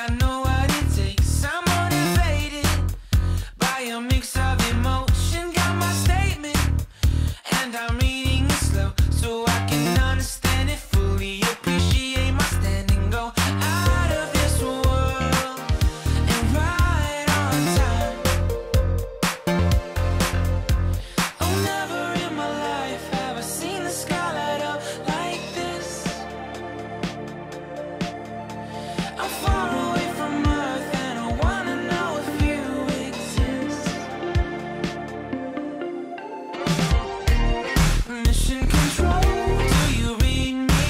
I know what it takes. I'm motivated by a mix of emotion. Got my statement, and I'm reading it slow so I can understand it fully. Appreciate my standing, go out of this world and right on time. Oh, never in my life have I seen the sky light up like this. I'm far away from Earth and I wanna know if you exist. Mission control, do you read me?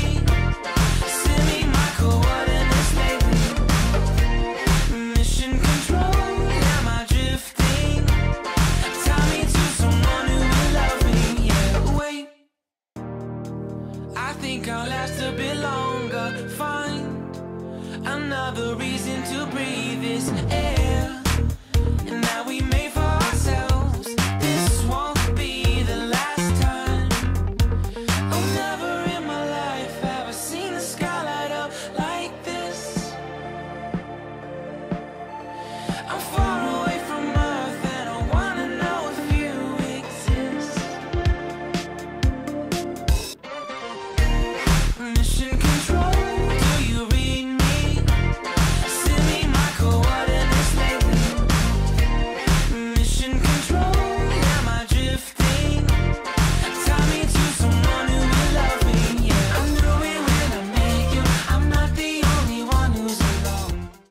Send me my coordinates lately. Mission control, am I drifting? Tie me to someone who will love me. Yeah, wait, I think I'll last a bit longer. Find another reason to breathe this air.